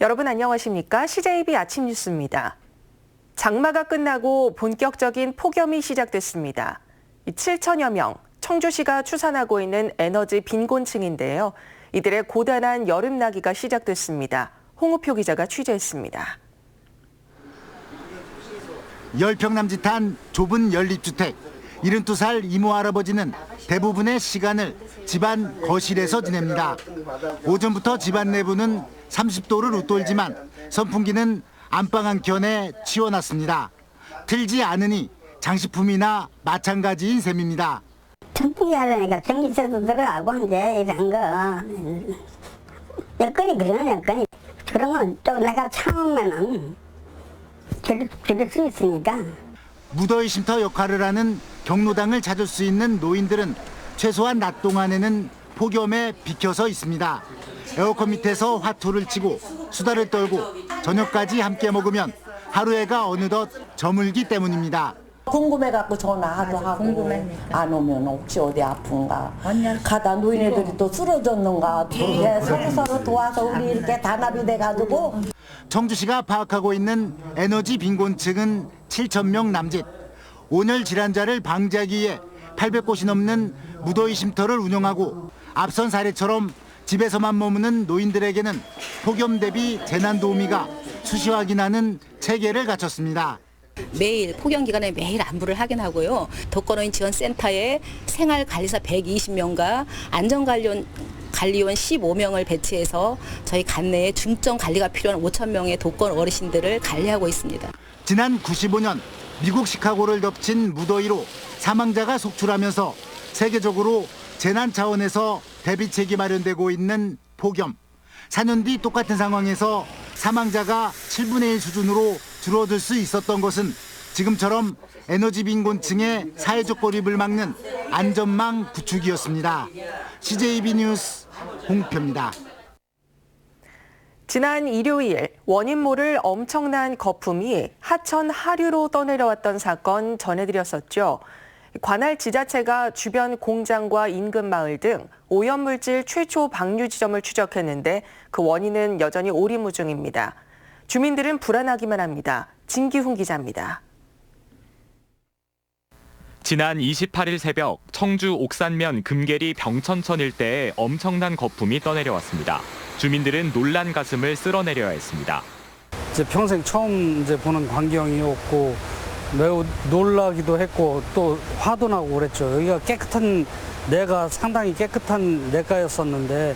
여러분 안녕하십니까? CJB 아침 뉴스입니다. 장마가 끝나고 본격적인 폭염이 시작됐습니다. 7천여 명, 청주시가 추산하고 있는 에너지 빈곤층인데요. 이들의 고단한 여름나기가 시작됐습니다. 홍우표 기자가 취재했습니다. 10평 남짓한 좁은 연립주택. 72살 이모 할아버지는 대부분의 시간을 집안 거실에서 지냅니다. 오전부터 집안 내부는 30도를 웃돌지만 선풍기는 안방 한켠에 치워놨습니다. 틀지 않으니 장식품이나 마찬가지인 셈입니다. 선풍기 하려니까 전기세도 들어가고 이제 이런 거 여건이 그러네 여건이. 그러면 또 내가 참으면은 줄일 수 있으니까. 무더위 쉼터 역할을 하는 경로당을 찾을 수 있는 노인들은 최소한 낮 동안에는 폭염에 비켜서 있습니다. 에어컨 밑에서 화투를 치고 수다를 떨고 저녁까지 함께 먹으면 하루해가 어느덧 저물기 때문입니다. 궁금해갖고 전화도 하고 안 오면 혹시 어디 아픈가 가다 노인애들이 또 쓰러졌는가 서로 도와서 우리 이렇게 단합이 돼가지고. 청주시가 파악하고 있는 에너지 빈곤층은 7천 명 남짓. 온열 질환자를 방지하기 위해 800곳이 넘는 무더위 쉼터를 운영하고 앞선 사례처럼 집에서만 머무는 노인들에게는 폭염 대비 재난 도우미가 수시 확인하는 체계를 갖췄습니다. 매일 폭염 기간에 매일 안부를 확인하고요. 독거노인 지원센터에 생활관리사 120명과 안전관리원 15명을 배치해서 저희 관내에 중점 관리가 필요한 5천 명의 독거 어르신들을 관리하고 있습니다. 지난 95년 미국 시카고를 덮친 무더위로 사망자가 속출하면서 세계적으로 재난 차원에서 대비책이 마련되고 있는 폭염. 4년 뒤 똑같은 상황에서 사망자가 7분의 1 수준으로 줄어들 수 있었던 것은 지금처럼 에너지 빈곤층의 사회적 고립을 막는 안전망 구축이었습니다. CJB 뉴스 홍표입니다. 지난 일요일 원인 모를 엄청난 거품이 하천 하류로 떠내려왔던 사건 전해드렸었죠. 관할 지자체가 주변 공장과 인근 마을 등 오염물질 최초 방류 지점을 추적했는데 그 원인은 여전히 오리무중입니다. 주민들은 불안하기만 합니다. 진기훈 기자입니다. 지난 28일 새벽 청주 옥산면 금계리 병천천 일대에 엄청난 거품이 떠내려왔습니다. 주민들은 놀란 가슴을 쓸어내려야 했습니다. 이제 평생 처음 보는 광경이었고 매우 놀라기도 했고 또 화도 나고 그랬죠. 여기가 상당히 깨끗한 내과였었는데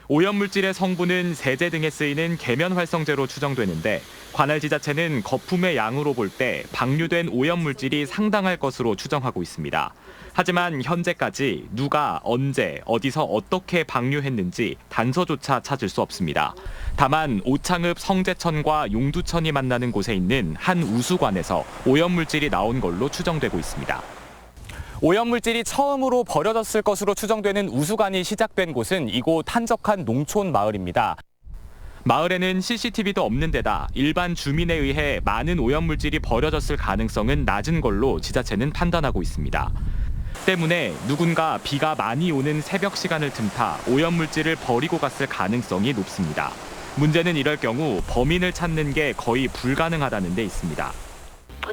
오염물질의 성분은 세제 등에 쓰이는 계면활성제로 추정되는데 관할 지자체는 거품의 양으로 볼 때 방류된 오염물질이 상당할 것으로 추정하고 있습니다. 하지만 현재까지 누가 언제 어디서 어떻게 방류했는지 단서조차 찾을 수 없습니다. 다만 오창읍 성재천과 용두천이 만나는 곳에 있는 한 우수관에서 오염물질이 나온 걸로 추정되고 있습니다. 오염물질이 처음으로 버려졌을 것으로 추정되는 우수관이 시작된 곳은 이곳 한적한 농촌 마을입니다. 마을에는 CCTV도 없는 데다 일반 주민에 의해 많은 오염물질이 버려졌을 가능성은 낮은 걸로 지자체는 판단하고 있습니다. 때문에 누군가 비가 많이 오는 새벽 시간을 틈타 오염물질을 버리고 갔을 가능성이 높습니다. 문제는 이럴 경우 범인을 찾는 게 거의 불가능하다는 데 있습니다.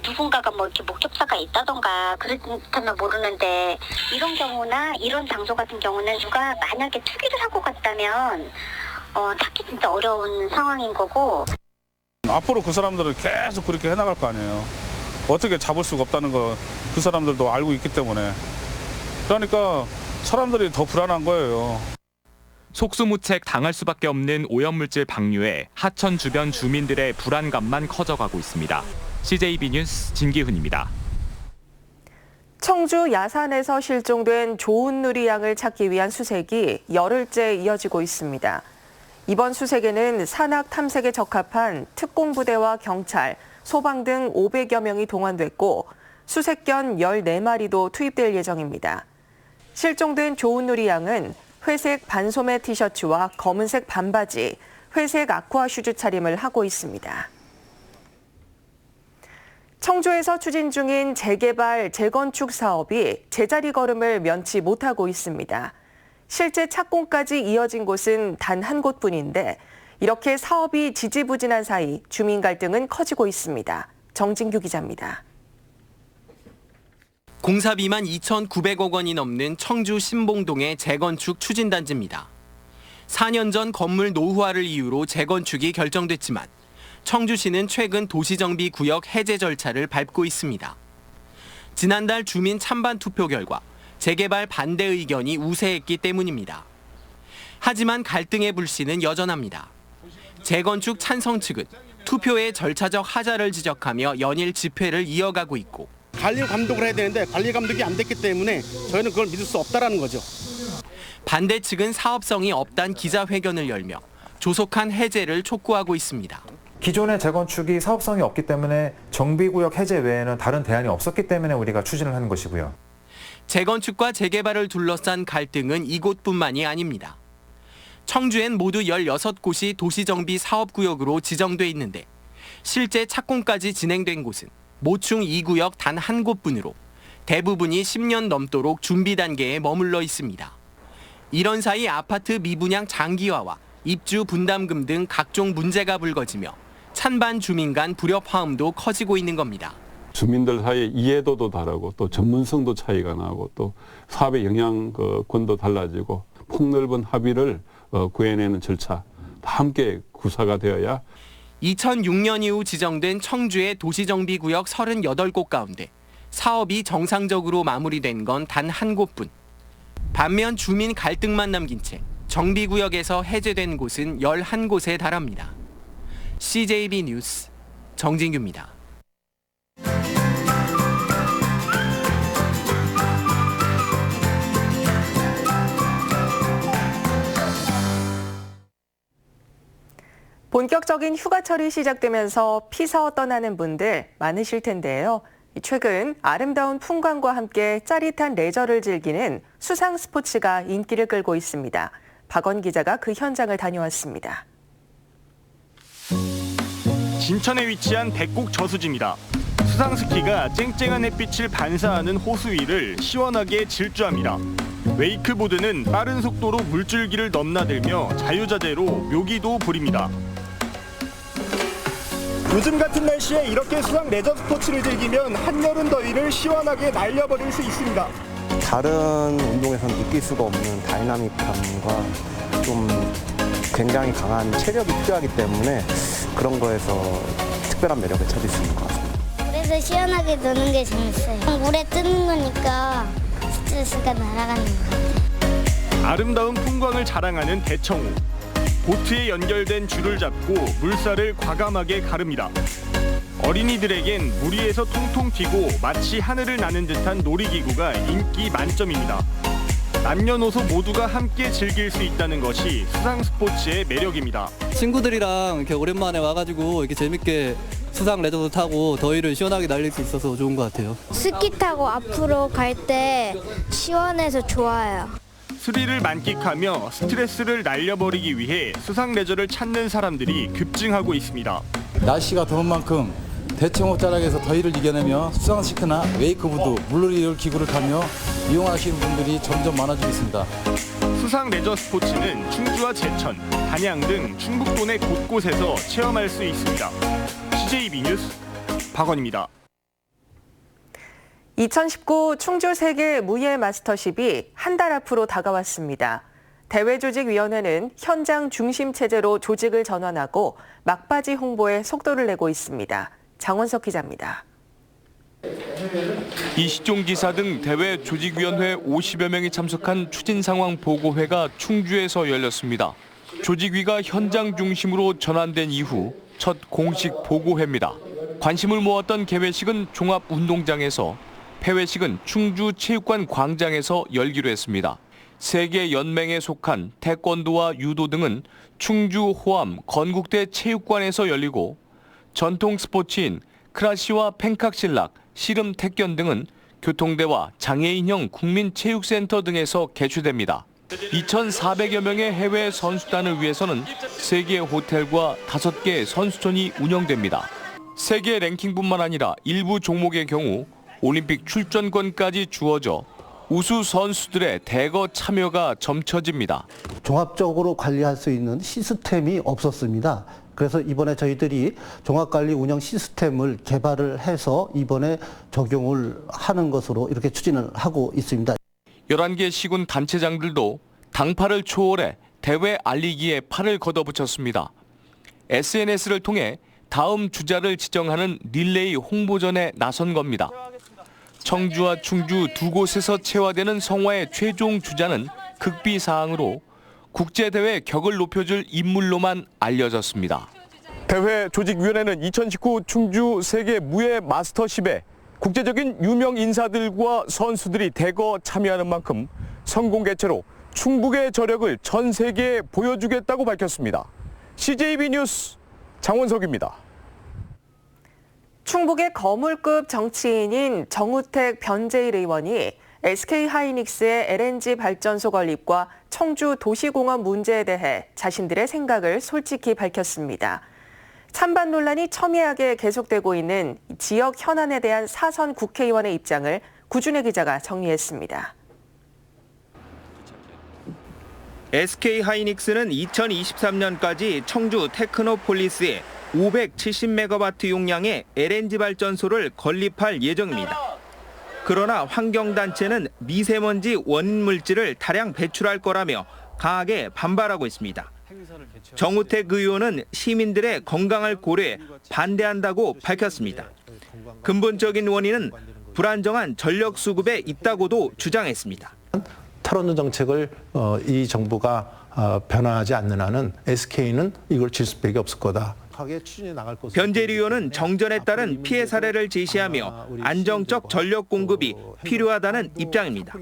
누군가가 이렇게 목격자가 있다던가 그렇다면 모르는데 이런 경우나 이런 장소 같은 경우는 누가 만약에 투기를 하고 갔다면 찾기 진짜 어려운 상황인 거고. 앞으로 그 사람들은 계속 그렇게 해나갈 거 아니에요. 어떻게 잡을 수가 없다는 거 그 사람들도 알고 있기 때문에. 그러니까 사람들이 더 불안한 거예요. 속수무책 당할 수밖에 없는 오염물질 방류에 하천 주변 주민들의 불안감만 커져가고 있습니다. CJB 뉴스 진기훈입니다. 청주 야산에서 실종된 조은누리 양을 찾기 위한 수색이 열흘째 이어지고 있습니다. 이번 수색에는 산악 탐색에 적합한 특공부대와 경찰, 소방 등 500여 명이 동원됐고 수색견 14마리도 투입될 예정입니다. 실종된 조은누리 양은 회색 반소매 티셔츠와 검은색 반바지, 회색 아쿠아 슈즈 차림을 하고 있습니다. 청주에서 추진 중인 재개발, 재건축 사업이 제자리 걸음을 면치 못하고 있습니다. 실제 착공까지 이어진 곳은 단 한 곳뿐인데 이렇게 사업이 지지부진한 사이 주민 갈등은 커지고 있습니다. 정진규 기자입니다. 공사비만 2,900억 원이 넘는 청주 신봉동의 재건축 추진단지입니다. 4년 전 건물 노후화를 이유로 재건축이 결정됐지만 청주시는 최근 도시정비구역 해제 절차를 밟고 있습니다. 지난달 주민 찬반 투표 결과 재개발 반대 의견이 우세했기 때문입니다. 하지만 갈등의 불씨는 여전합니다. 재건축 찬성 측은 투표의 절차적 하자를 지적하며 연일 집회를 이어가고 있고 관리 감독을 해야 되는데 관리 감독이 안 됐기 때문에 저희는 그걸 믿을 수 없다라는 거죠. 반대 측은 사업성이 없단 기자회견을 열며 조속한 해제를 촉구하고 있습니다. 기존의 재건축이 사업성이 없기 때문에 정비구역 해제 외에는 다른 대안이 없었기 때문에 우리가 추진을 하는 것이고요. 재건축과 재개발을 둘러싼 갈등은 이곳뿐만이 아닙니다. 청주엔 모두 16곳이 도시정비 사업구역으로 지정돼 있는데 실제 착공까지 진행된 곳은 모충 2구역 단 한 곳뿐으로 대부분이 10년 넘도록 준비 단계에 머물러 있습니다. 이런 사이 아파트 미분양 장기화와 입주 분담금 등 각종 문제가 불거지며 찬반 주민 간 불협화음도 커지고 있는 겁니다. 주민들 사이의 이해도도 다르고 또 전문성도 차이가 나고 또 사업의 영향권도 달라지고 폭넓은 합의를 구해내는 절차 다 함께 구사가 되어야 2006년 이후 지정된 청주의 도시정비구역 38곳 가운데 사업이 정상적으로 마무리된 건 단 한 곳뿐. 반면 주민 갈등만 남긴 채 정비구역에서 해제된 곳은 11곳에 달합니다. CJB 뉴스 정진규입니다. 본격적인 휴가철이 시작되면서 피서 떠나는 분들 많으실 텐데요. 최근 아름다운 풍광과 함께 짜릿한 레저를 즐기는 수상 스포츠가 인기를 끌고 있습니다. 박원 기자가 그 현장을 다녀왔습니다. 진천에 위치한 백곡 저수지입니다. 수상스키가 쨍쨍한 햇빛을 반사하는 호수 위를 시원하게 질주합니다. 웨이크보드는 빠른 속도로 물줄기를 넘나들며 자유자재로 묘기도 부립니다. 요즘 같은 날씨에 이렇게 수상 레저 스포츠를 즐기면 한여름 더위를 시원하게 날려버릴 수 있습니다. 다른 운동에서는 느낄 수가 없는 다이나믹함과 좀 굉장히 강한 체력이 필요하기 때문에 그런 거에서 특별한 매력을 찾을 수 있는 것 같습니다. 물에서 시원하게 노는 게 재밌어요. 물에 뜨는 거니까 스트레스가 날아가는 것 같아요. 아름다운 풍광을 자랑하는 대청호. 보트에 연결된 줄을 잡고 물살을 과감하게 가릅니다. 어린이들에겐 물 위에서 통통 튀고 마치 하늘을 나는 듯한 놀이기구가 인기 만점입니다. 남녀노소 모두가 함께 즐길 수 있다는 것이 수상 스포츠의 매력입니다. 친구들이랑 이렇게 오랜만에 와가지고 이렇게 재밌게 수상 레저도 타고 더위를 시원하게 날릴 수 있어서 좋은 것 같아요. 스키 타고 앞으로 갈 때 시원해서 좋아요. 스릴을 만끽하며 스트레스를 날려버리기 위해 수상 레저를 찾는 사람들이 급증하고 있습니다. 날씨가 더운 만큼 대청호 자락에서 더위를 이겨내며 수상스키나 웨이크보드, 물놀이 기구를 타며 이용하시는 분들이 점점 많아지고 있습니다. 수상 레저 스포츠는 충주와 제천, 단양 등 충북도 내 곳곳에서 체험할 수 있습니다. CJB 뉴스 박원입니다. 2019 충주 세계 무예 마스터십이 한 달 앞으로 다가왔습니다. 대회조직위원회는 현장 중심 체제로 조직을 전환하고 막바지 홍보에 속도를 내고 있습니다. 장원석 기자입니다. 이시종 기사 등 대회 조직위원회 50여 명이 참석한 추진 상황 보고회가 충주에서 열렸습니다. 조직위가 현장 중심으로 전환된 이후 첫 공식 보고회입니다. 관심을 모았던 개회식은 종합운동장에서, 폐회식은 충주 체육관 광장에서 열기로 했습니다. 세계 연맹에 속한 태권도와 유도 등은 충주 호암 건국대 체육관에서 열리고, 전통 스포츠인 크라시와 팽칵실락, 씨름 택견 등은 교통대와 장애인형 국민체육센터 등에서 개최됩니다. 2,400여 명의 해외 선수단을 위해서는 3개의 호텔과 5개의 선수촌이 운영됩니다. 세계 랭킹뿐만 아니라 일부 종목의 경우 올림픽 출전권까지 주어져 우수 선수들의 대거 참여가 점쳐집니다. 종합적으로 관리할 수 있는 시스템이 없었습니다. 그래서 이번에 저희들이 종합관리 운영 시스템을 개발을 해서 이번에 적용을 하는 것으로 이렇게 추진을 하고 있습니다. 11개 시군 단체장들도 당파를 초월해 대회 알리기에 팔을 걷어붙였습니다. SNS를 통해 다음 주자를 지정하는 릴레이 홍보전에 나선 겁니다. 청주와 충주 두 곳에서 채화되는 성화의 최종 주자는 극비사항으로 국제대회 격을 높여줄 인물로만 알려졌습니다. 대회 조직위원회는 2019 충주 세계 무예 마스터십에 국제적인 유명 인사들과 선수들이 대거 참여하는 만큼 성공 개최로 충북의 저력을 전 세계에 보여주겠다고 밝혔습니다. CJB 뉴스 장원석입니다. 충북의 거물급 정치인인 정우택 변재일 의원이 SK하이닉스의 LNG 발전소 건립과 청주 도시공원 문제에 대해 자신들의 생각을 솔직히 밝혔습니다. 찬반 논란이 첨예하게 계속되고 있는 지역 현안에 대한 사선 국회의원의 입장을 구준혜 기자가 정리했습니다. SK하이닉스는 2023년까지 청주 테크노폴리스에 570메가와트 용량의 LNG 발전소를 건립할 예정입니다. 그러나 환경단체는 미세먼지 원인 물질을 다량 배출할 거라며 강하게 반발하고 있습니다. 정우택 의원은 시민들의 건강을 고려해 반대한다고 밝혔습니다. 근본적인 원인은 불안정한 전력 수급에 있다고도 주장했습니다. 탈원전 정책을 이 정부가 변화하지 않는 한은 SK는 이걸 질 수밖에 없을 거다. 변재일 의원은 정전에 따른 피해 사례를 제시하며 안정적 전력 공급이 필요하다는 입장입니다.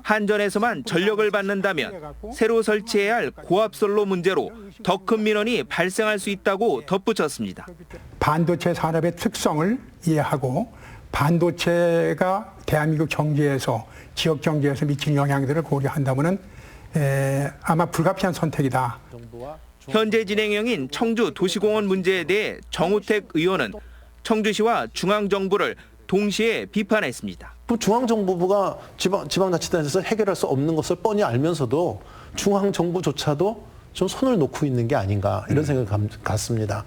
한전에서만 전력을 받는다면 새로 설치해야 할 고압선로 문제로 더 큰 민원이 발생할 수 있다고 덧붙였습니다. 반도체 산업의 특성을 이해하고 반도체가 대한민국 경제에서 지역 경제에서 미치는 영향들을 고려한다면은 아마 불가피한 선택이다. 현재 진행형인 청주 도시공원 문제에 대해 정우택 의원은 청주시와 중앙정부를 동시에 비판했습니다. 중앙정부가 지방자치단체에서 해결할 수 없는 것을 뻔히 알면서도 중앙정부조차도 좀 손을 놓고 있는 게 아닌가 이런 생각이 같습니다.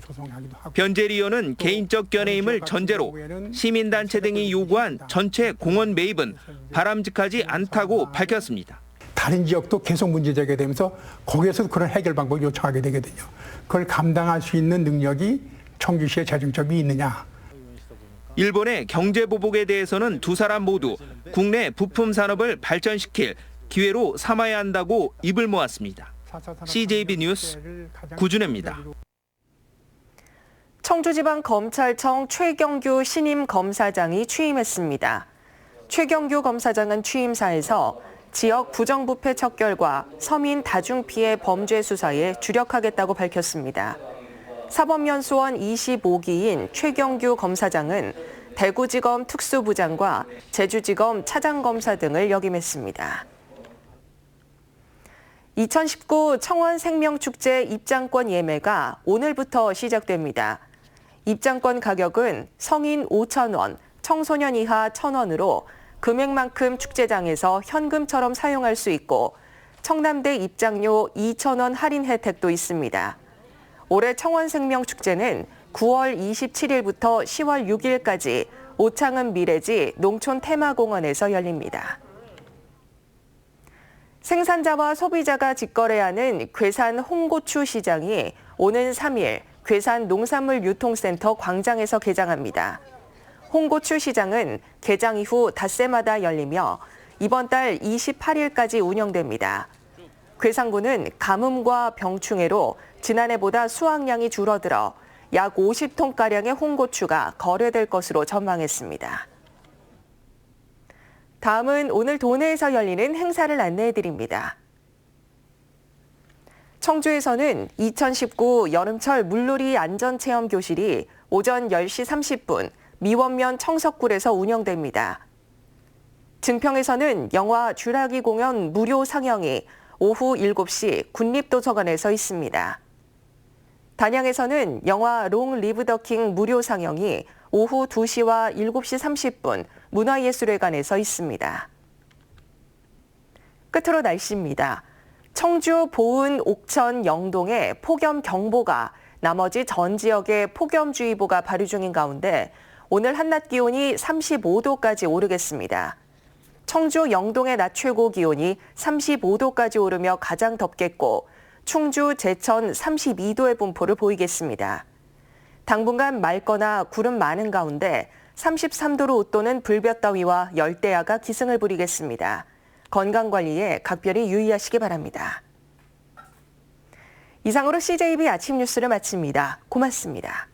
변재일 의원은 개인적 견해임을 전제로 시민단체 등이 요구한 전체 공원 매입은 바람직하지 않다고 밝혔습니다. 다른 지역도 계속 문제 제기되면서 거기에서도 그런 해결 방법을 요청하게 되거든요. 그걸 감당할 수 있는 능력이 청주시의 재정적이 있느냐. 일본의 경제보복에 대해서는 두 사람 모두 국내 부품 산업을 발전시킬 기회로 삼아야 한다고 입을 모았습니다. CJB 뉴스 구준혜입니다. 청주지방검찰청 최경규 신임 검사장이 취임했습니다. 최경규 검사장은 취임사에서 지역 부정부패 척결과 서민 다중피해 범죄 수사에 주력하겠다고 밝혔습니다. 사법연수원 25기인 최경규 검사장은 대구지검 특수부장과 제주지검 차장검사 등을 역임했습니다. 2019 청원생명축제 입장권 예매가 오늘부터 시작됩니다. 입장권 가격은 성인 5,000원, 청소년 이하 1,000원으로 금액만큼 축제장에서 현금처럼 사용할 수 있고 청남대 입장료 2,000원 할인 혜택도 있습니다. 올해 청원생명축제는 9월 27일부터 10월 6일까지 오창은 미래지 농촌 테마공원에서 열립니다. 생산자와 소비자가 직거래하는 괴산 홍고추 시장이 오는 3일 괴산 농산물 유통센터 광장에서 개장합니다. 홍고추 시장은 개장 이후 닷새마다 열리며 이번 달 28일까지 운영됩니다. 괴산군은 가뭄과 병충해로 지난해보다 수확량이 줄어들어 약 50톤가량의 홍고추가 거래될 것으로 전망했습니다. 다음은 오늘 도내에서 열리는 행사를 안내해드립니다. 청주에서는 2019 여름철 물놀이 안전체험 교실이 오전 10시 30분 미원면 청석굴에서 운영됩니다. 증평에서는 영화 쥐라기 공연 무료 상영이 오후 7시 군립도서관에서 있습니다. 단양에서는 영화 롱 리브 더 킹 무료 상영이 오후 2시와 7시 30분 문화예술회관에서 있습니다. 끝으로 날씨입니다. 청주, 보은, 옥천, 영동에 폭염경보가, 나머지 전 지역에 폭염주의보가 발효 중인 가운데 오늘 한낮 기온이 35도까지 오르겠습니다. 청주, 영동의 낮 최고 기온이 35도까지 오르며 가장 덥겠고 충주, 제천 32도의 분포를 보이겠습니다. 당분간 맑거나 구름 많은 가운데 33도로 웃도는 불볕더위와 열대야가 기승을 부리겠습니다. 건강관리에 각별히 유의하시기 바랍니다. 이상으로 CJB 아침 뉴스를 마칩니다. 고맙습니다.